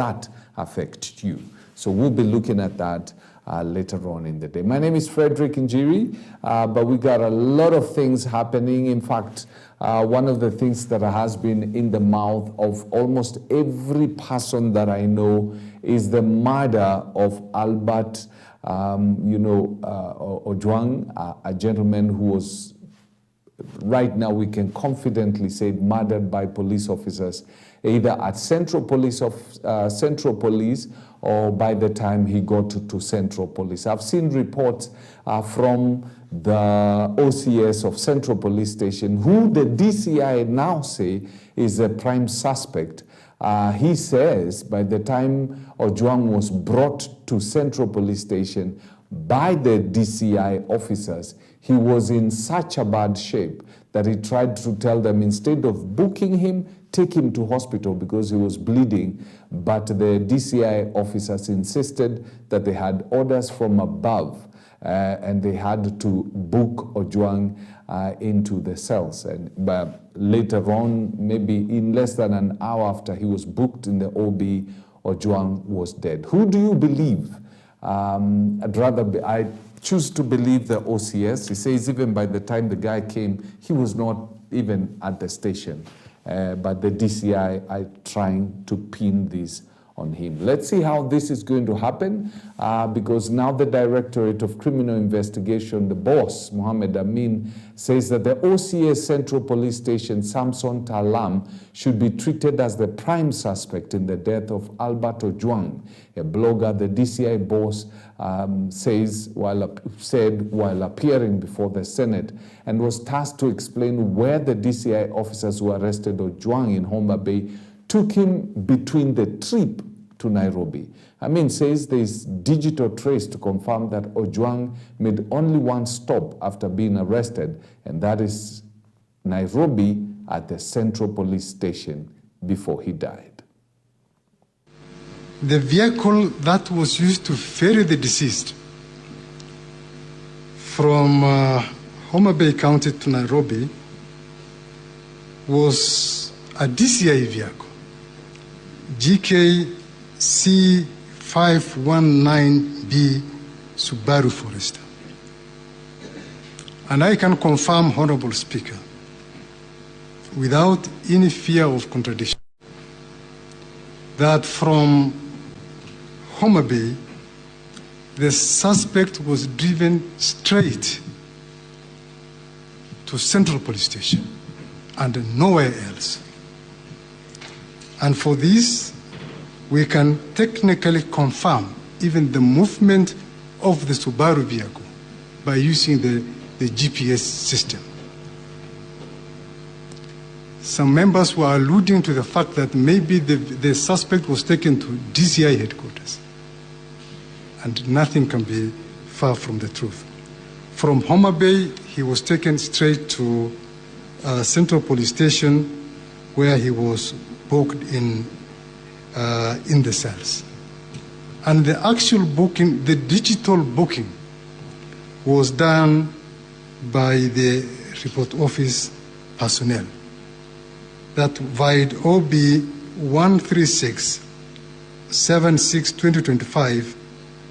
that affect you? So we'll be looking at that later on in the day. My name is Frederick Njiri, but we got a lot of things happening. In fact, one of the things that has been in the mouth of almost every person that I know is the murder of Albert Ojwang, a gentleman who was, right now we can confidently say, murdered by police officers, either at Central Police or by the time he got to Central Police. I've seen reports from the OCS of Central Police Station, who the DCI now say is a prime suspect. He says by the time Ojwang was brought to Central Police Station by the DCI officers, he was in such a bad shape that he tried to tell them, instead of booking him, take him to hospital because he was bleeding. But the DCI officers insisted that they had orders from above and they had to book Ojwang into the cells. And later on, maybe in less than an hour after he was booked in the OB, Ojwang was dead. Who do you believe? I choose to believe the OCS. He says even by the time the guy came, he was not even at the station. But the DCI are trying to pin this on him. Let's see how this is going to happen, because now the Directorate of Criminal Investigation, the boss, Mohammed Amin, says that the OCS Central Police Station, Samson Talam, should be treated as the prime suspect in the death of Albert Ojwang, a blogger. The DCI boss said while appearing before the Senate, and was tasked to explain where the DCI officers who arrested Ojwang in Homa Bay took him between the trip to Nairobi. Amin says there is digital trace to confirm that Ojwang made only one stop after being arrested, and that is Nairobi at the Central Police Station before he died. The vehicle that was used to ferry the deceased from Homa Bay County to Nairobi was a DCI vehicle, GKC519B Subaru Forester. And I can confirm, Honorable Speaker, without any fear of contradiction, that from Homa Bay, the suspect was driven straight to Central Police Station and nowhere else. And for this, we can technically confirm even the movement of the Subaru vehicle by using the GPS system. Some members were alluding to the fact that maybe the suspect was taken to DCI headquarters, and nothing can be far from the truth. From Homa Bay, he was taken straight to Central Police Station, where he was booked in the cells. And the actual booking, the digital booking, was done by the report office personnel that vied OB 136-76-2025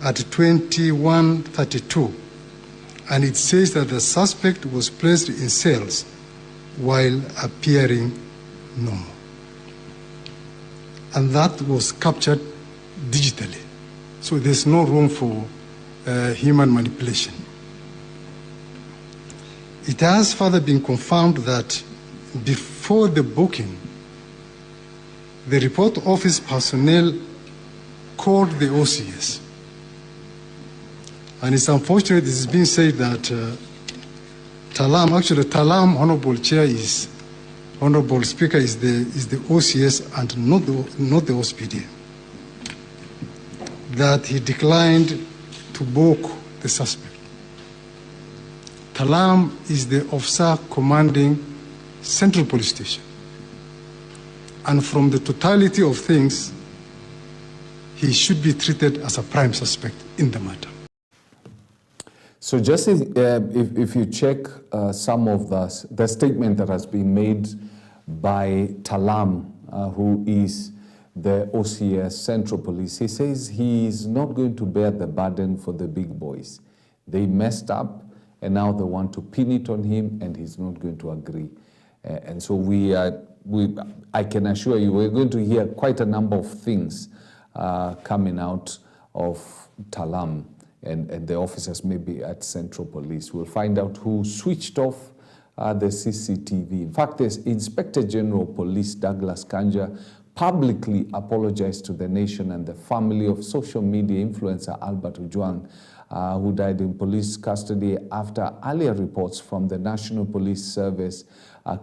at 21:32, and it says that the suspect was placed in cells while appearing normal. And that was captured digitally. So there's no room for human manipulation. It has further been confirmed that before the booking, the report office personnel called the OCS. And it's unfortunate this is being said that Talam, Honorable Chair, Honorable Speaker, is the OCS and not the OSPD. That he declined to book the suspect. Talam is the officer commanding Central Police Station. And from the totality of things, he should be treated as a prime suspect in the matter. So just if you check some of the statement that has been made by Talam, who is the OCS Central Police. He says he's not going to bear the burden for the big boys. They messed up, and now they want to pin it on him, and he's not going to agree. And so I can assure you, we're going to hear quite a number of things coming out of Talam and the officers maybe at Central Police. We'll find out who switched off the CCTV. In fact, the Inspector General of Police, Douglas Kanja, publicly apologized to the nation and the family of social media influencer Albert Ojwang, who died in police custody after earlier reports from the National Police Service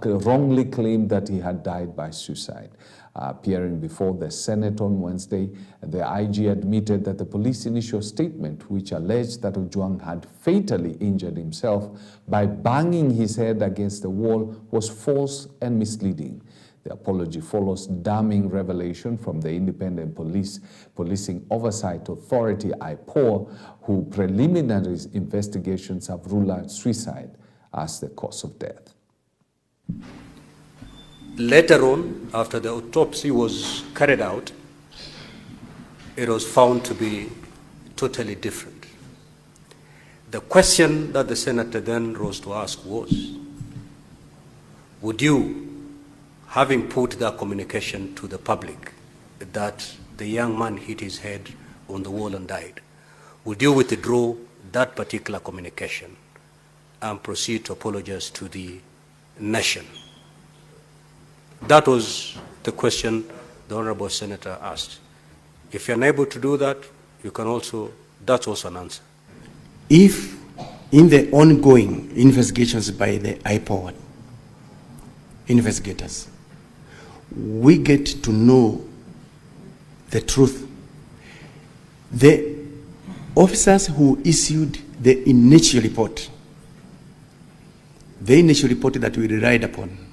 wrongly claimed that he had died by suicide. Appearing before the Senate on Wednesday, the IG admitted that the police initial statement, which alleged that Ojwang had fatally injured himself by banging his head against the wall, was false and misleading. The apology follows damning revelation from the Independent Policing Oversight Authority, IPOA, who preliminary investigations have ruled out suicide as the cause of death. Later on, after the autopsy was carried out, it was found to be totally different. The question that the senator then rose to ask was, would you, having put that communication to the public that the young man hit his head on the wall and died, would you withdraw that particular communication and proceed to apologize to the nation? That was the question the Honorable Senator asked. If you're unable to do that, you can also, that's also an answer. If in the ongoing investigations by the IPOA investigators, we get to know the truth, the officers who issued the initial report that we relied upon,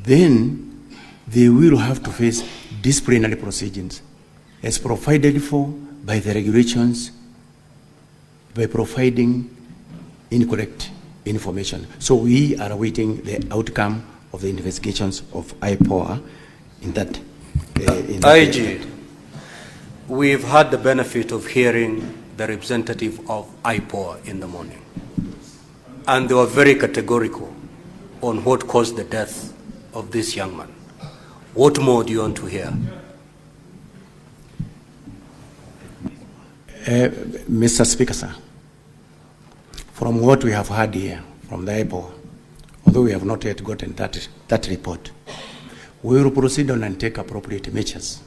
then they will have to face disciplinary proceedings as provided for by the regulations by providing incorrect information. So we are awaiting the outcome of the investigations of IPOA in that. IG, we've had the benefit of hearing the representative of IPOA in the morning, and they were very categorical on what caused the death of this young man. What more do you want to hear? Mr. Speaker, sir, from what we have heard here from the IPOA, although we have not yet gotten that report, we will proceed on and take appropriate measures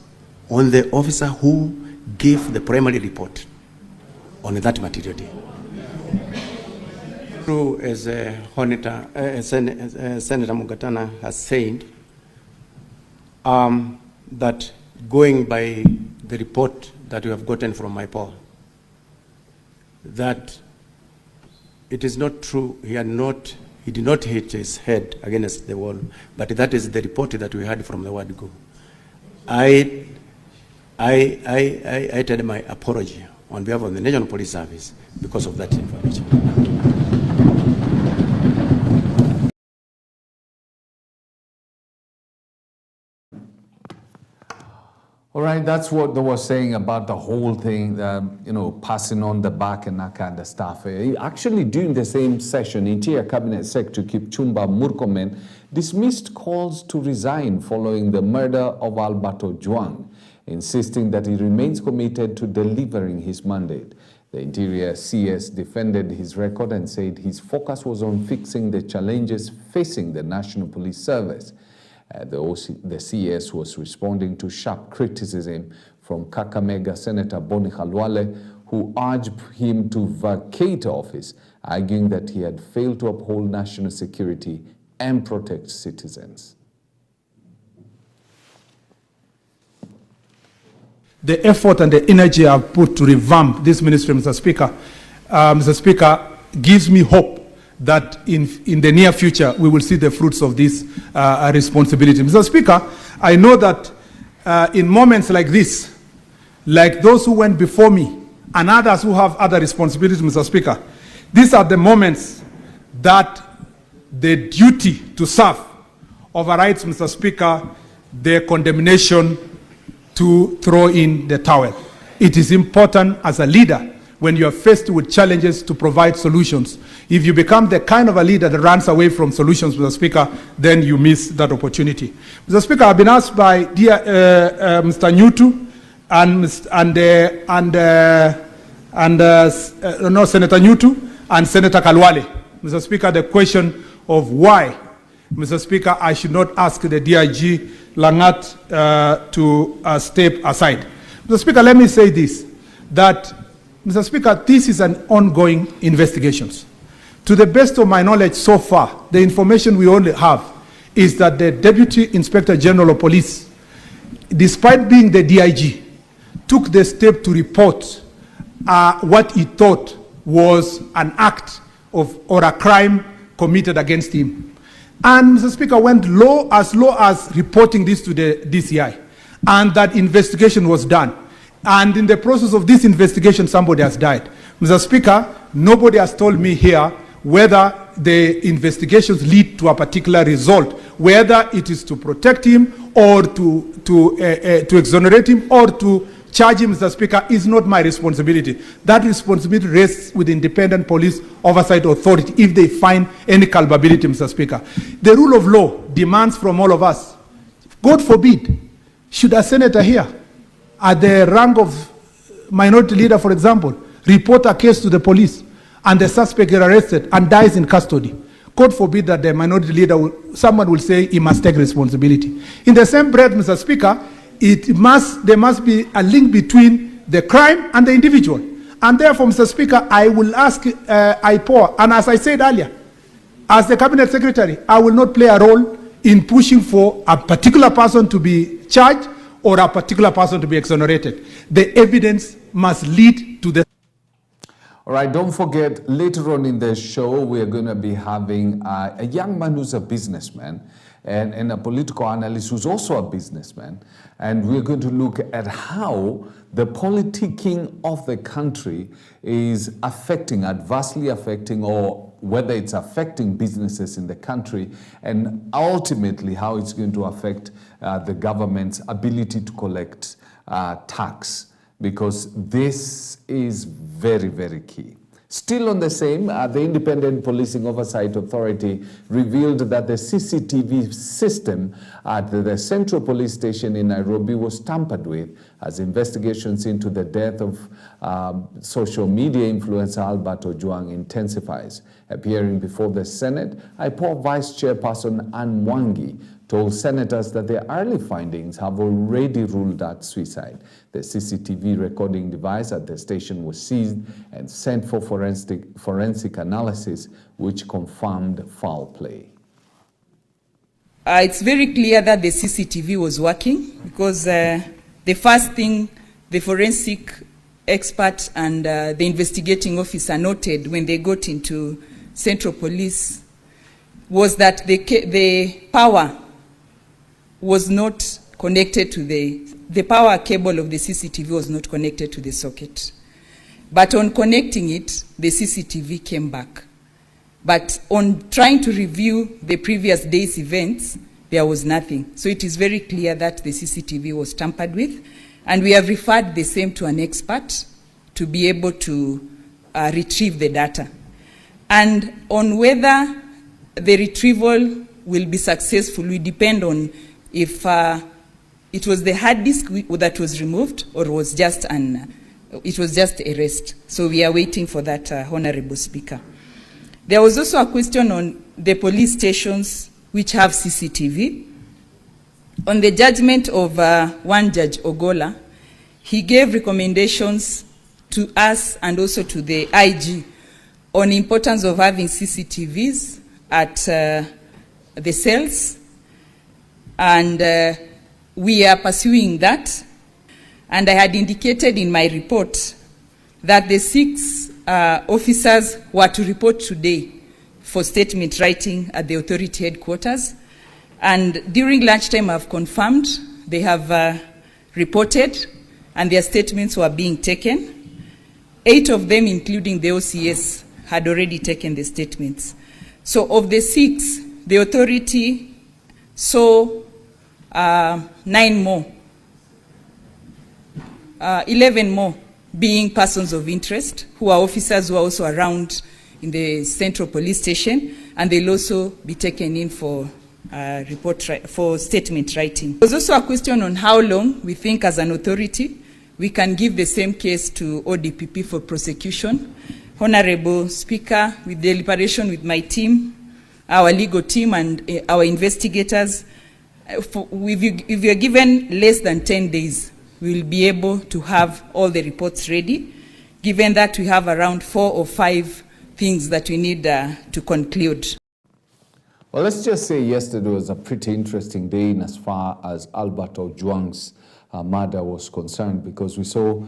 on the officer who gave the primary report on that material day. True, as Senator Mugatana has said, that going by the report that we have gotten from IPOA, that it is not true, he did not hit his head against the wall, but that is the report that we had from the word go. I tell my apology on behalf of the National Police Service because of that information. All right, that's what they were saying about the whole thing, passing on the back and that kind of stuff. Actually, during the same session, Interior Cabinet Secretary Kipchumba Murkomen dismissed calls to resign following the murder of Albert Ojwang, insisting that he remains committed to delivering his mandate. The Interior CS defended his record and said his focus was on fixing the challenges facing the National Police Service. The CS was responding to sharp criticism from Kakamega Senator Boni Khalwale, who urged him to vacate office, arguing that he had failed to uphold national security and protect citizens. The effort and the energy I've put to revamp this ministry, Mr. Speaker, gives me hope that in the near future we will see the fruits of this responsibility. Mr. Speaker, I know that in moments like this, like those who went before me and others who have other responsibilities, Mr. Speaker, these are the moments that the duty to serve overrides, Mr. Speaker, the condemnation to throw in the towel. It is important as a leader, when you are faced with challenges, to provide solutions. If you become the kind of a leader that runs away from solutions, Mr. Speaker, then you miss that opportunity. Mr. Speaker, I've been asked by Mr. Nyutu Senator Nyutu and Senator Kalwale, Mr. Speaker, the question of why, Mr. Speaker, I should not ask the DIG Langat to step aside. Mr. Speaker, let me say this, that, Mr. Speaker, this is an ongoing investigation. To the best of my knowledge so far, the information we only have is that the Deputy Inspector General of Police, despite being the DIG, took the step to report what he thought was an act of or a crime committed against him. And Mr. Speaker, went as low as reporting this to the DCI, and that investigation was done. And in the process of this investigation, somebody has died. Mr. Speaker, nobody has told me here whether the investigations lead to a particular result, whether it is to protect him or to exonerate him or to charge him, Mr. Speaker, is not my responsibility. That responsibility rests with independent police oversight authority if they find any culpability, Mr. Speaker. The rule of law demands from all of us, God forbid, should a senator here, at the rank of minority leader, for example, report a case to the police and the suspect is arrested and dies in custody, God forbid that the minority leader, someone will say he must take responsibility. In the same breath, Mr. Speaker, there must be a link between the crime and the individual. And therefore, Mr. Speaker, I will ask IPOA, and as I said earlier, as the Cabinet Secretary, I will not play a role in pushing for a particular person to be charged or a particular person to be exonerated. The evidence must lead to the... All right, don't forget, later on in the show, we're going to be having a young man who's a businessman and a political analyst who's also a businessman. And we're going to look at how the politicking of the country is adversely affecting, or whether it's affecting businesses in the country, and ultimately how it's going to affect the government's ability to collect tax, because this is very, very key. Still on the same, the Independent Policing Oversight Authority revealed that the CCTV system at the Central Police Station in Nairobi was tampered with as investigations into the death of social media influencer Albert Ojwang intensifies. Appearing before the Senate, IPOA Vice Chairperson Anne Mwangi told senators that their early findings have already ruled out suicide. The CCTV recording device at the station was seized and sent for forensic analysis, which confirmed foul play. It's very clear that the CCTV was working because the first thing the forensic expert and the investigating officer noted when they got into Central Police was that the power was not connected to the power cable of the CCTV was not connected to the socket. But on connecting it, the CCTV came back. But on trying to review the previous day's events, there was nothing. So it is very clear that the CCTV was tampered with, and we have referred the same to an expert to be able to retrieve the data. And on whether the retrieval will be successful will depend on if it was the hard disk that was removed or was just erased. So we are waiting for that, Honorable Speaker. There was also a question on the police stations which have CCTV. On the judgment of one Judge Ogola, he gave recommendations to us and also to the IG on the importance of having CCTVs at the cells, and we are pursuing that. And I had indicated in my report that the 6 officers were to report today for statement writing at the authority headquarters. And during lunchtime, I've confirmed they have reported and their statements were being taken. 8 of them, including the OCS, had already taken the statements. So of the 6, the authority saw 11 more being persons of interest who are officers who are also around in the central police station, and they'll also be taken in for for statement writing. There's also a question on how long we think as an authority we can give the same case to ODPP for prosecution. Honorable Speaker, with deliberation with my team, our legal team and our investigators, if you're given less than 10 days, we'll be able to have all the reports ready, given that we have around 4 or 5 things that we need to conclude. Well, let's just say yesterday was a pretty interesting day in as far as Albert Ojwang's murder was concerned, because we saw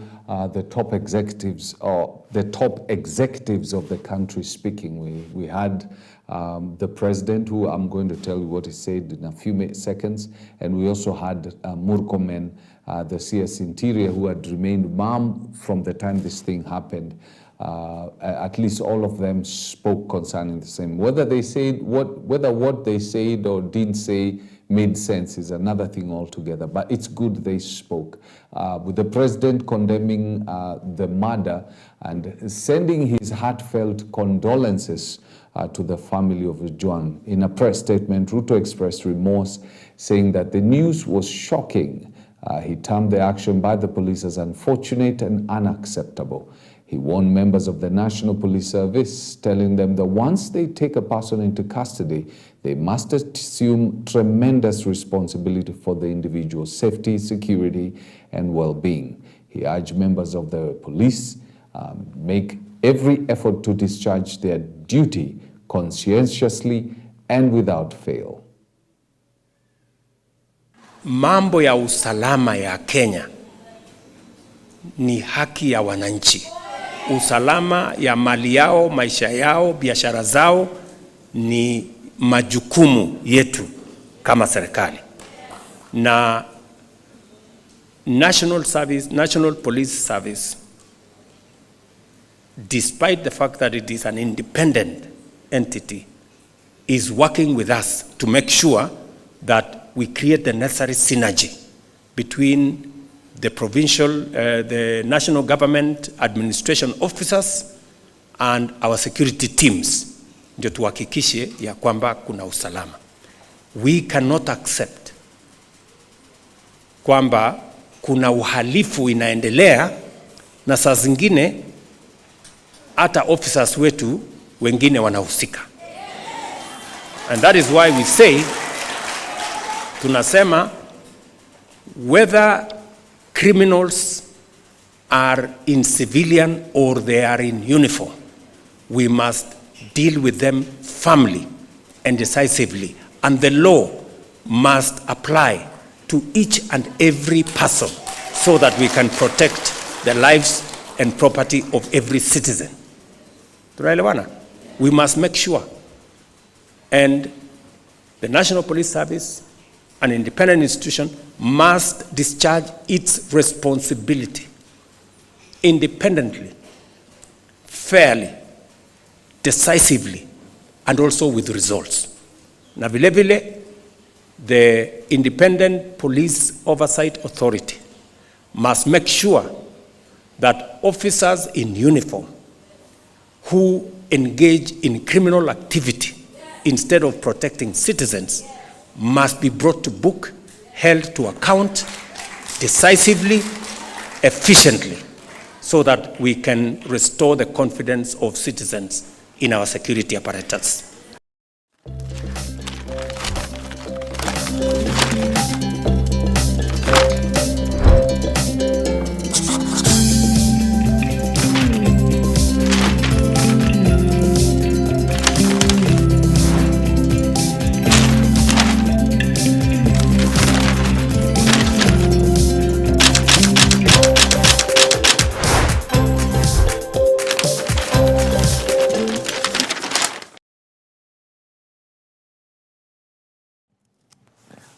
the top executives of the country speaking. We had the president, who I'm going to tell you what he said in a few seconds, and we also had Murkomen, the CS Interior, who had remained mum from the time this thing happened. At least all of them spoke concerning the same. Whether what they said or didn't say made sense is another thing altogether, but it's good they spoke. With the president condemning the murder and sending his heartfelt condolences to the family of Ojwang. In a press statement, Ruto expressed remorse, saying that the news was shocking. He termed the action by the police as unfortunate and unacceptable. He warned members of the National Police Service, telling them that once they take a person into custody, they must assume tremendous responsibility for the individual's safety, security, and well-being. He urged members of the police make every effort to discharge their duty conscientiously and without fail. Mambo ya usalama ya Kenya ni haki ya wananchi. Usalama ya mali yao, maisha yao, biashara zao ni majukumu yetu kama serikali. Na National Police Service, despite the fact that it is an independent entity, is working with us to make sure that we create the necessary synergy between the provincial, the national government administration officers and our security teams, ndio tuhakikishe ya kwamba kuna usalama. We cannot accept kwamba kuna uhalifu inaendelea na saa zingine hata officers wetu wengine wanahusika. And that is why we say, tunasema, whether criminals are in civilian or they are in uniform, we must deal with them firmly and decisively, and the law must apply to each and every person so that we can protect the lives and property of every citizen. Tunaelewana? We must make sure, and the National Police Service, an independent institution, must discharge its responsibility independently, fairly, decisively, and also with results. Na vile vile, the Independent Police Oversight Authority must make sure that officers in uniform who engage in criminal activity instead of protecting citizens must be brought to book, held to account decisively, efficiently, so that we can restore the confidence of citizens in our security apparatus.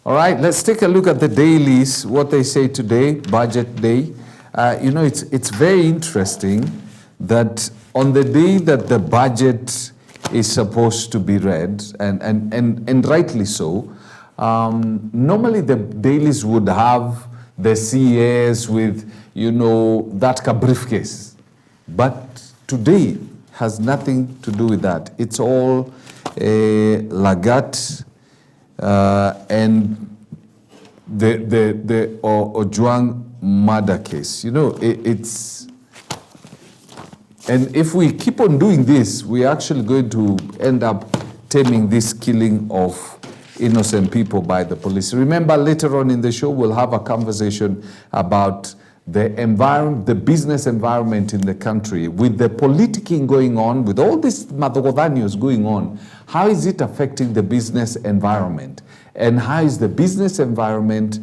All right, let's take a look at the dailies, what they say today, budget day. It's very interesting that on the day that the budget is supposed to be read, and rightly so, normally the dailies would have the CAs with, that briefcase. But today has nothing to do with that. It's all Lagat and the Ojwang murder case. It's... And if we keep on doing this, we're actually going to end up taming this killing of innocent people by the police. Remember, later on in the show, we'll have a conversation about the business environment in the country, with the politicking going on, with all this madhogodhanios going on. How is it affecting the business environment? And how is the business environment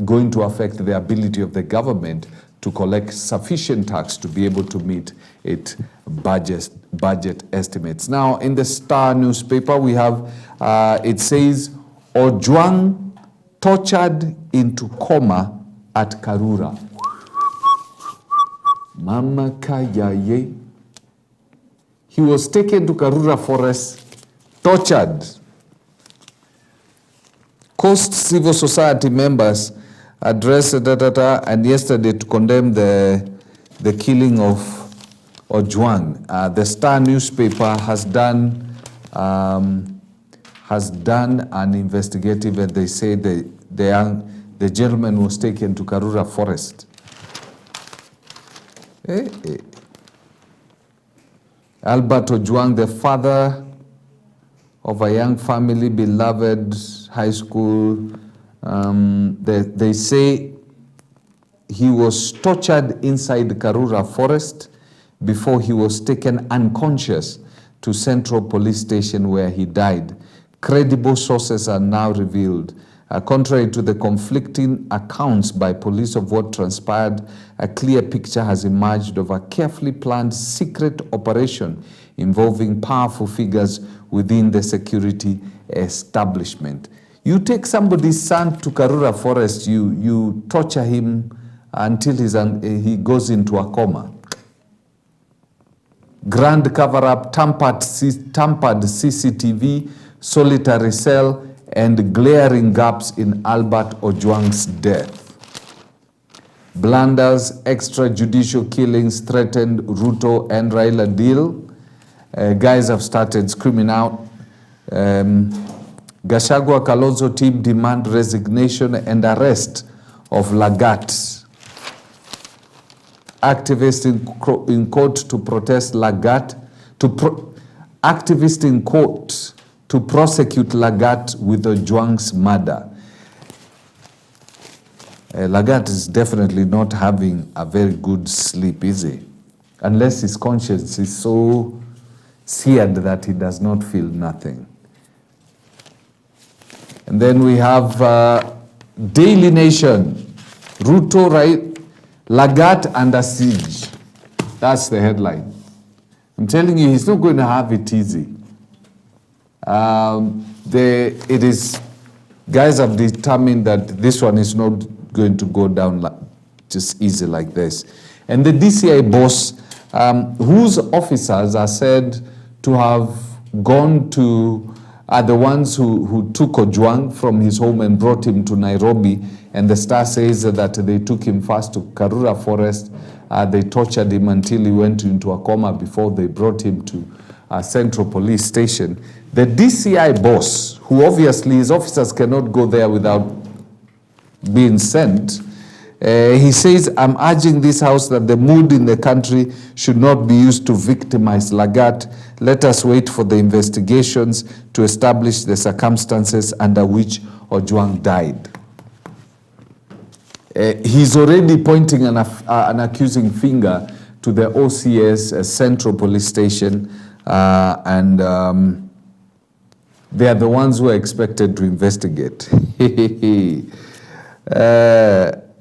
going to affect the ability of the government to collect sufficient tax to be able to meet its budget estimates? Now, in the Star newspaper, we have, it says, Ojwang tortured into coma at Karura. Mama kayaye. He was taken to Karura Forest, tortured. Coast civil society members addressed and yesterday to condemn the killing of Ojwang. The Star newspaper has done an investigative, and they say the gentleman was taken to Karura Forest. Albert Ojwang, the father of a young family, beloved high school, they say he was tortured inside Karura Forest before he was taken unconscious to Central Police Station, where he died. Credible sources are now revealed. Contrary to the conflicting accounts by police of what transpired, a clear picture has emerged of a carefully planned secret operation involving powerful figures within the security establishment. You take somebody's son to Karura Forest, you torture him until he goes into a coma. Grand cover-up, tampered CCTV, solitary cell, and glaring gaps in Albert Ojwang's death. Blunders, extrajudicial killings threatened Ruto and Raila deal. Guys have started screaming out. Gachagua Kalonzo team demand resignation and arrest of Lagat. Activists in court to protest Lagat, activists in court to prosecute Lagat with Ojwang's murder. Lagat is definitely not having a very good sleep, is he? Unless his conscience is so seared that he does not feel nothing. And then we have Daily Nation. Ruto, right? Lagat under siege. That's the headline. I'm telling you, he's not going to have it easy. Guys have determined that this one is not going to go down just easy like this. And the DCI boss, whose officers are said to have gone to, are the ones who took Ojwang from his home and brought him to Nairobi. And the Star says that they took him first to Karura Forest. They tortured him until he went into a coma before they brought him to Central Police Station. The DCI boss, who obviously his officers cannot go there without being sent, he says, I'm urging this House that the mood in the country should not be used to victimize Lagat. Let us wait for the investigations to establish the circumstances under which Ojwang died. He's already pointing an accusing finger to the OCS Central Police Station, and they are the ones who are expected to investigate.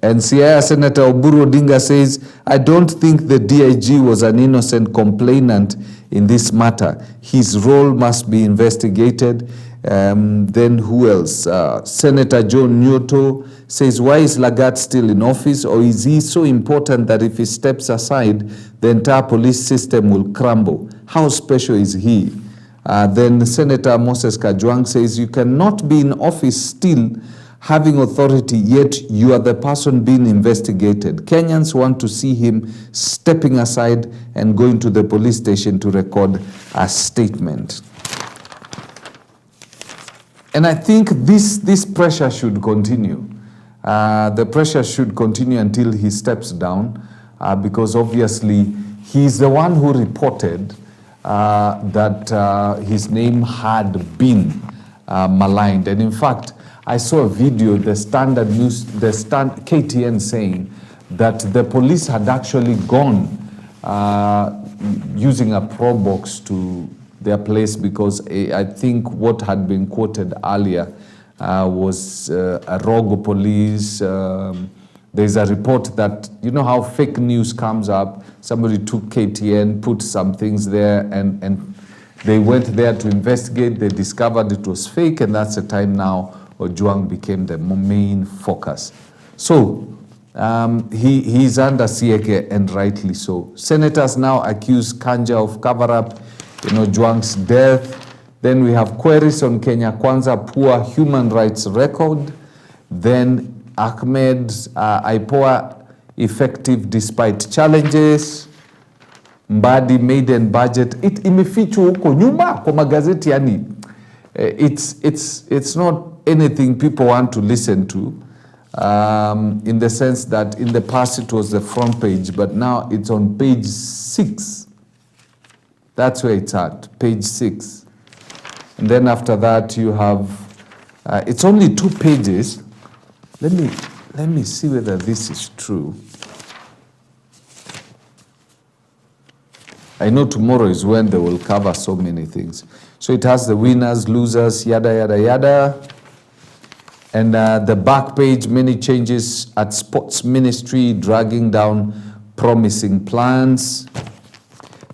And Siaya Senator Oburu Odinga says, I don't think the DIG was an innocent complainant in this matter. His role must be investigated. Then who else? Senator John Nyoto says, why is Lagat still in office? Or is he so important that if he steps aside, the entire police system will crumble? How special is he? Then Senator Moses Kajwang says, you cannot be in office still having authority, yet you are the person being investigated. Kenyans want to see him stepping aside and going to the police station to record a statement. And I think this pressure should continue. The pressure should continue until he steps down, because obviously he's the one who reported that his name had been maligned. And in fact, I saw a video, the Standard News, KTN saying that the police had actually gone using a pro box to their place, because I think what had been quoted earlier was a rogue police. There's a report that, you know how fake news comes up, somebody took KTN, put some things there, and they went there to investigate, they discovered it was fake, and that's the time now Ojwang became the main focus. So he's under Siege, and rightly so. Senators now accuse Kanja of cover-up in Ojwang's death. Then we have queries on Kenya Kwanza poor human rights record. Then Ahmed IPOA effective despite challenges. Mbadi maiden budget. Imefichwa huko nyuma kwa magazeti, yani it's not anything people want to listen to, in the sense that in the past it was the front page, but now it's on page 6. That's where it's at, page 6. And then after that you have, it's only 2 pages. Let me see whether this is true. I know tomorrow is when they will cover so many things. So it has the winners, losers, yada, yada, yada. And the back page, many changes at Sports Ministry, dragging down promising plans.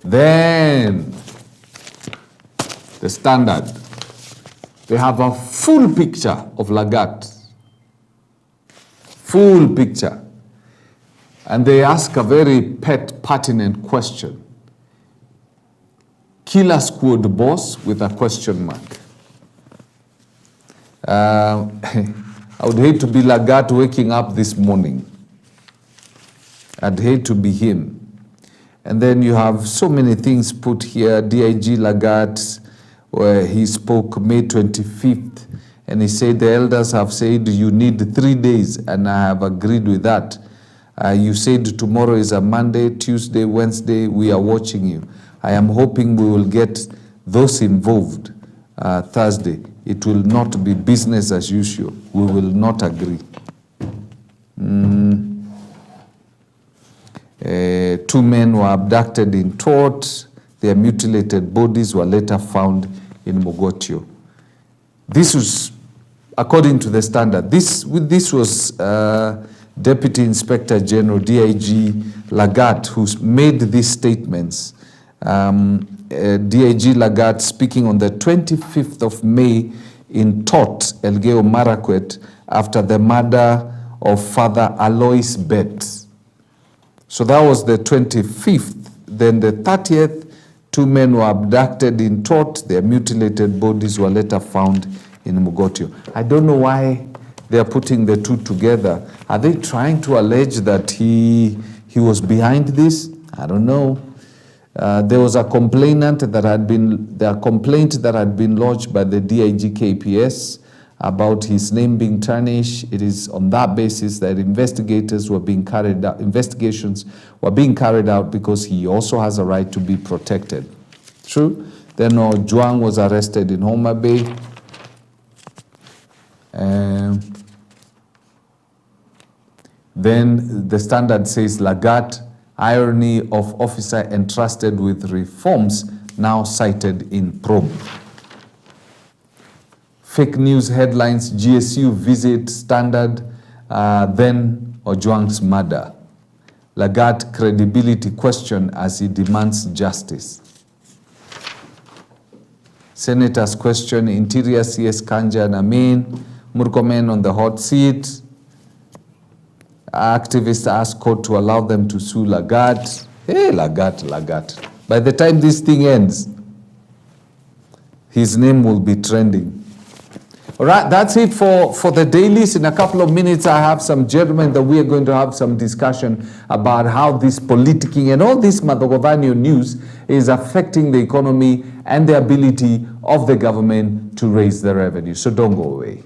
Then, the Standard. They have a full picture of Lagat. Full picture. And they ask a very pertinent question. Killer squad boss with a question mark. I would hate to be Lagat waking up this morning. I'd hate to be him. And then you have so many things put here. DIG Lagat, where he spoke May 25th, and he said the elders have said you need 3 days, and I have agreed with that. You said tomorrow is a Monday, Tuesday, Wednesday, we are watching you. I am hoping we will get those involved Thursday. It will not be business as usual. We will not agree. 2 men were abducted in Tot. Their mutilated bodies were later found in Mogotio. This was, according to the Standard, this was Deputy Inspector General DIG Lagat who made these statements. DIG Lagat speaking on the 25th of May in Tot, Elgeyo Marakwet, after the murder of Father Alois Bet. So that was the 25th. Then the 30th, 2 men were abducted in Tot. Their mutilated bodies were later found in Mogotio. I don't know why they are putting the two together. Are they trying to allege that he was behind this? I don't know. There was a complaint that had been lodged by the DIG KPS about his name being tarnished. It is on that basis that investigations were being carried out because he also has a right to be protected. True. Then Ojwang was arrested in Homa Bay. Then the Standard says Lagat, irony of officer entrusted with reforms now cited in probe. Fake news headlines, GSU visit Standard, then Ojwang's murder. Lagat credibility question as he demands justice. Senators question Interior CS Kanja and Amin, Murkomen on the hot seat. Activists ask court to allow them to sue Lagat. Hey, Lagat. By the time this thing ends, his name will be trending. All right, that's it for the dailies. In a couple of minutes, I have some gentlemen that we are going to have some discussion about how this politicking and all this Madhogovanio news is affecting the economy and the ability of the government to raise the revenue. So don't go away.